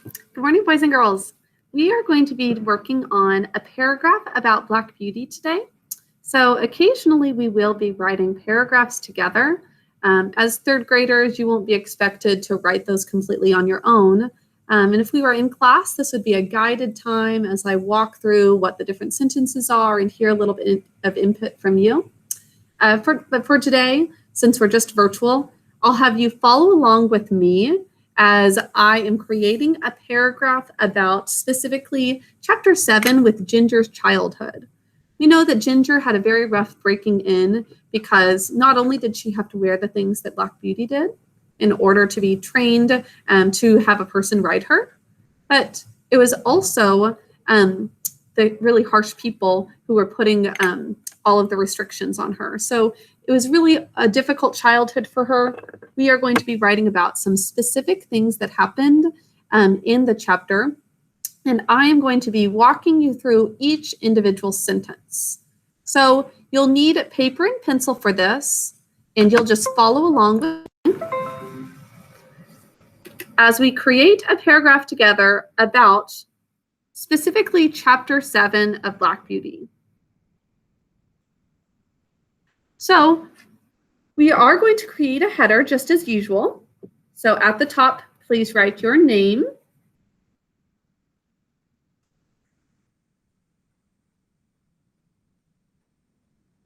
Good morning, boys and girls. We are going to be working on a paragraph about Black Beauty today. So occasionally we will be writing paragraphs together. As third graders, you won't be expected to write those completely on your own. And if we were in class, this would be a guided time as I walk through what the different sentences are and hear a little bit of input from you. But for today, since we're just virtual, I'll have you follow along with me as I am creating a paragraph about specifically Chapter 7 with Ginger's childhood. We know that Ginger had a very rough breaking in because not only did she have to wear the things that Black Beauty did in order to be trained to have a person ride her, but it was also the really harsh people who were putting all of the restrictions on her. So it was really a difficult childhood for her. We are going to be writing about some specific things that happened in the chapter, and I am going to be walking you through each individual sentence. So you'll need paper and pencil for this, and you'll just follow along with me as we create a paragraph together about specifically Chapter 7 of Black Beauty. So we are going to create a header just as usual. So at the top, please write your name.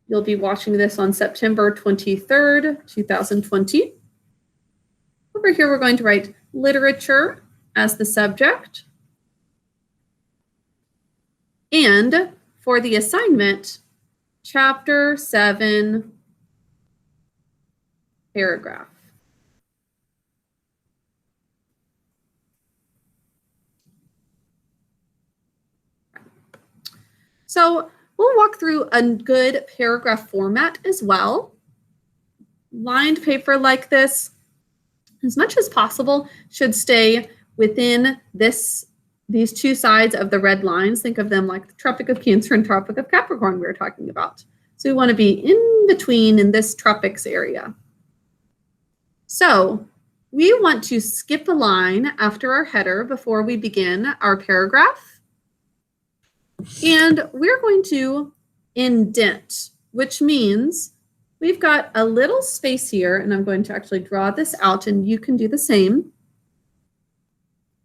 You'll be watching this on September 23rd, 2020. Over here, we're going to write literature as the subject. And for the assignment, Chapter 7 paragraph. So we'll walk through a good paragraph format as well. Lined paper like this, as much as possible, should stay within these two sides of the red lines. Think of them like the Tropic of Cancer and Tropic of Capricorn we were talking about. So we want to be in between in this tropics area. So we want to skip a line after our header before we begin our paragraph. And we're going to indent, which means we've got a little space here, and I'm going to actually draw this out, and you can do the same.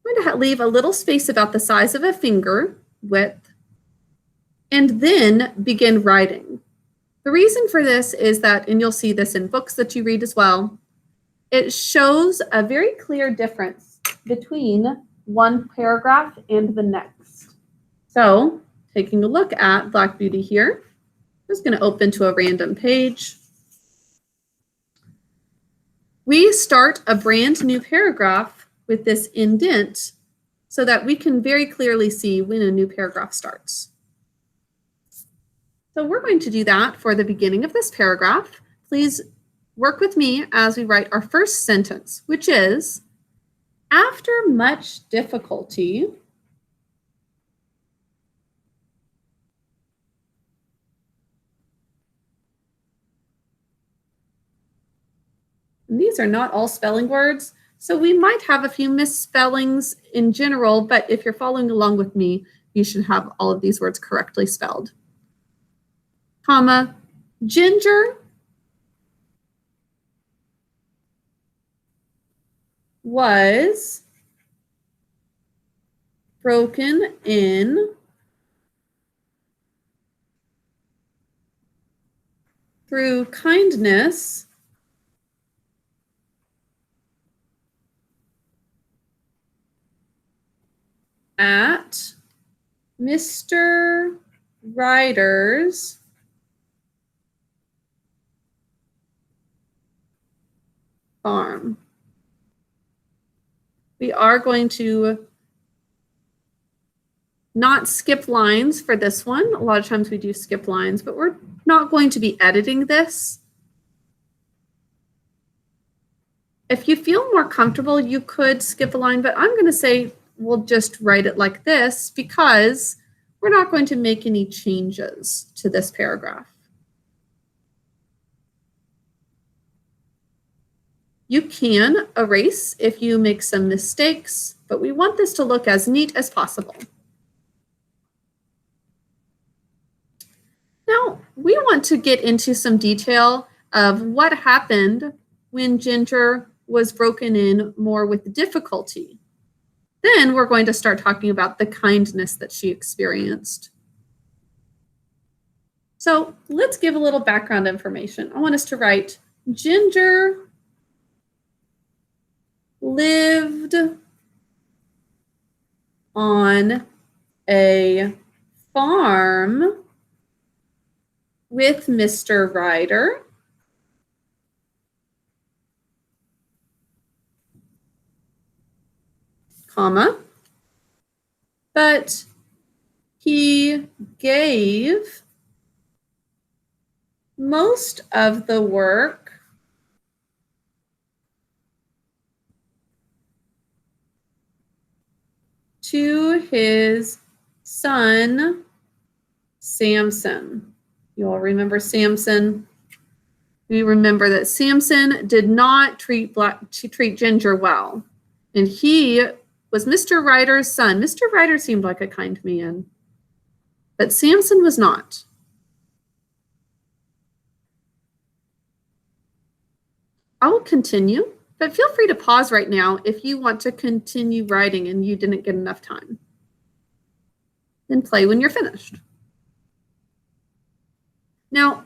I'm going to leave a little space about the size of a finger width, and then begin writing. The reason for this is that, and you'll see this in books that you read as well, it shows a very clear difference between one paragraph and the next. So taking a look at Black Beauty here, I'm just going to open to a random page. We start a brand new paragraph with this indent so that we can very clearly see when a new paragraph starts. So we're going to do that for the beginning of this paragraph. Please work with me as we write our first sentence, which is, after much difficulty, and these are not all spelling words, so we might have a few misspellings in general, but if you're following along with me, you should have all of these words correctly spelled. Comma, Ginger was broken in through kindness at Mr. Ryder's farm. We are going to not skip lines for this one. A lot of times we do skip lines, but we're not going to be editing this. If you feel more comfortable, you could skip a line, but I'm going to say we'll just write it like this because we're not going to make any changes to this paragraph. You can erase if you make some mistakes. but we want this to look as neat as possible. Now, we want to get into some detail of what happened when Ginger was broken in more with difficulty. Then we're going to start talking about the kindness that she experienced. So let's give a little background information. I want us to write, Ginger lived on a farm with Mr. Ryder, comma, but he gave most of the work to his son, Samson. You all remember Samson? We remember that Samson did not treat Ginger well, and he was Mr. Ryder's son. Mr. Ryder seemed like a kind man, but Samson was not. I will continue, but feel free to pause right now if you want to continue writing and you didn't get enough time. Then play when you're finished. Now,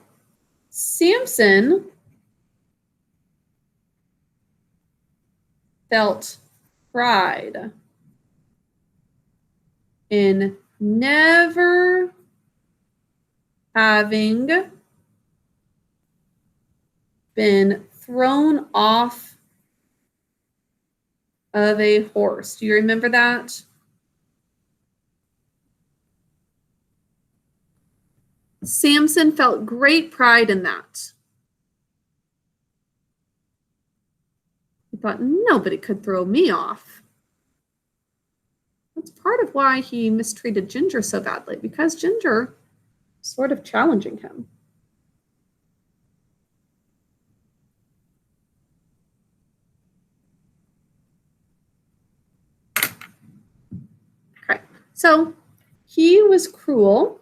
Samson felt pride in never having been thrown off of a horse. Do you remember that? Samson felt great pride in that. He thought, nobody could throw me off. That's part of why he mistreated Ginger so badly, because Ginger was sort of challenging him. Okay, so he was cruel.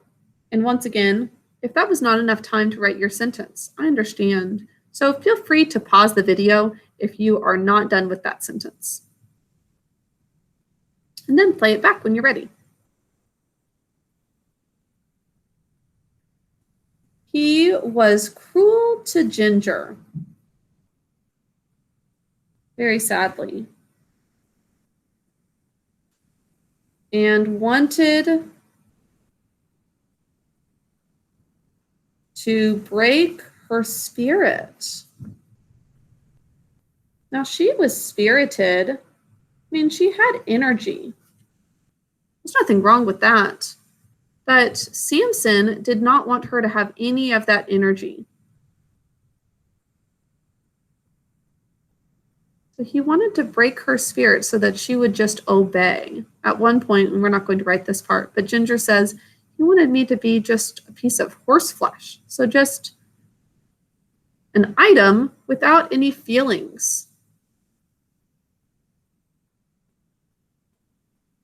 And once again, if that was not enough time to write your sentence, I understand. So feel free to pause the video if you are not done with that sentence. And then play it back when you're ready. He was cruel to Ginger, very sadly, and wanted to break her spirit. Now, she was spirited. I mean, she had energy. There's nothing wrong with that. But Samson did not want her to have any of that energy. So he wanted to break her spirit so that she would just obey. At one point, and we're not going to write this part, but Ginger says, he wanted me to be just a piece of horse flesh. So just an item without any feelings.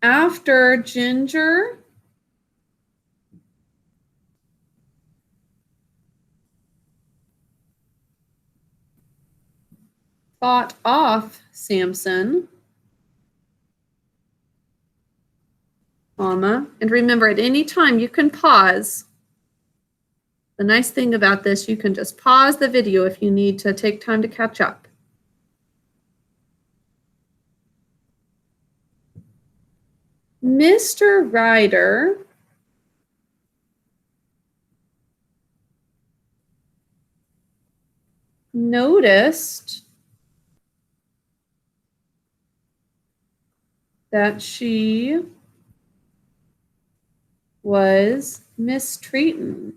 After Ginger fought off Samson, comma, and remember at any time you can pause. The nice thing about this, you can just pause the video if you need to take time to catch up. Mr. Ryder noticed that she was mistreated.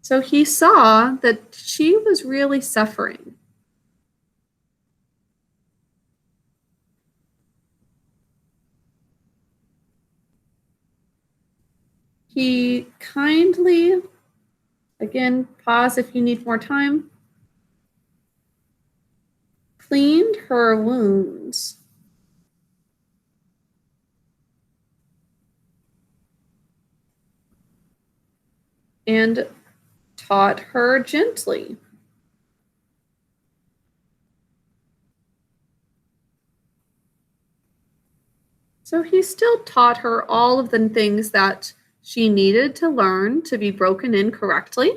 So he saw that she was really suffering. He kindly, again, pause if you need more time. cleaned her wounds. And taught her gently. So he still taught her all of the things that she needed to learn to be broken in correctly.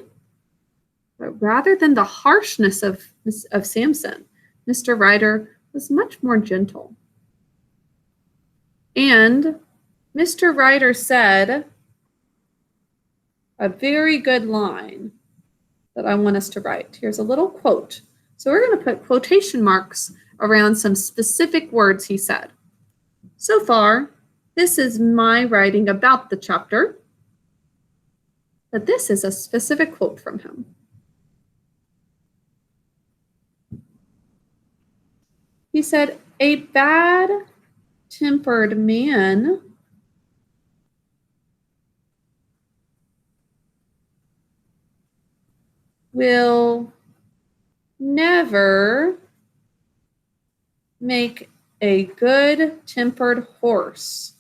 But rather than the harshness of Samson, Mr. Ryder was much more gentle. And Mr. Ryder said a very good line that I want us to write. Here's a little quote. So we're going to put quotation marks around some specific words he said. So far, this is my writing about the chapter, but this is a specific quote from him. He said, "A bad-tempered man will never make a good-tempered horse."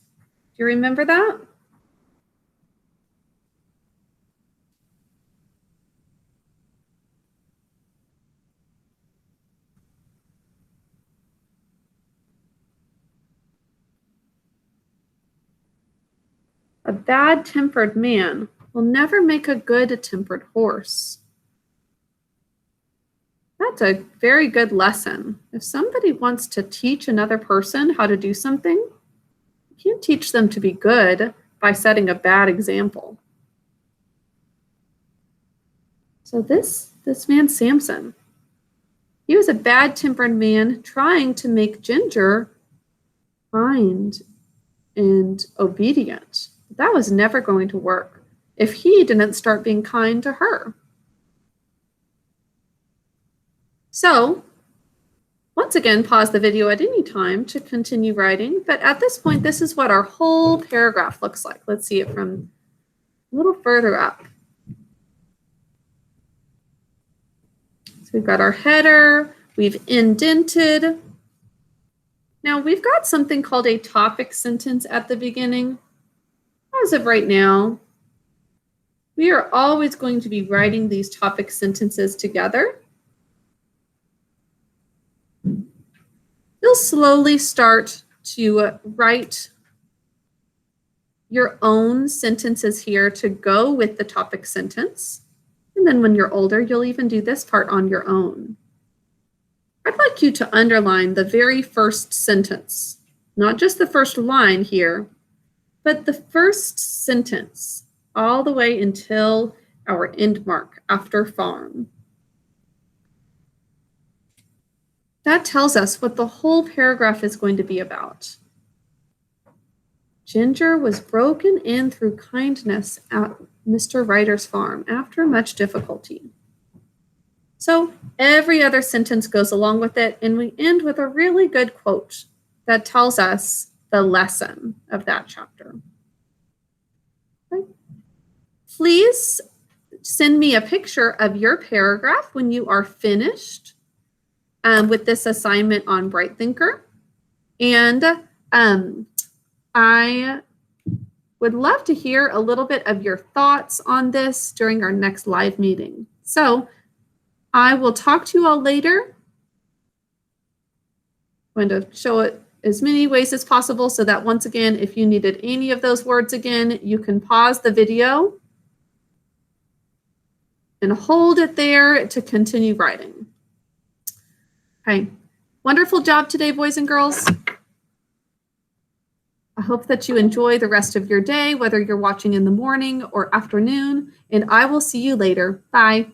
Do you remember that? A bad-tempered man will never make a good-tempered horse. That's a very good lesson. If somebody wants to teach another person how to do something, you can't teach them to be good by setting a bad example. So this man, Samson, he was a bad-tempered man trying to make Ginger kind and obedient. That was never going to work if he didn't start being kind to her. So, once again, pause the video at any time to continue writing. But at this point, this is what our whole paragraph looks like. Let's see it from a little further up. So we've got our header. We've indented. Now, we've got something called a topic sentence at the beginning. As of right now, we are always going to be writing these topic sentences together. You'll slowly start to write your own sentences here to go with the topic sentence. And then when you're older, you'll even do this part on your own. I'd like you to underline the very first sentence, not just the first line here, but the first sentence all the way until our end mark after farm. That tells us what the whole paragraph is going to be about. Ginger was broken in through kindness at Mr. Ryder's farm after much difficulty. So every other sentence goes along with it, and we end with a really good quote that tells us the lesson of that chapter. Okay. Please send me a picture of your paragraph when you are finished with this assignment on Bright Thinker. And I would love to hear a little bit of your thoughts on this during our next live meeting. So I will talk to you all later. I'm going to show it as many ways as possible so that once again, if you needed any of those words again, you can pause the video and hold it there to continue writing. Okay, wonderful job today, boys and girls. I hope that you enjoy the rest of your day, whether you're watching in the morning or afternoon, and I will see you later. Bye.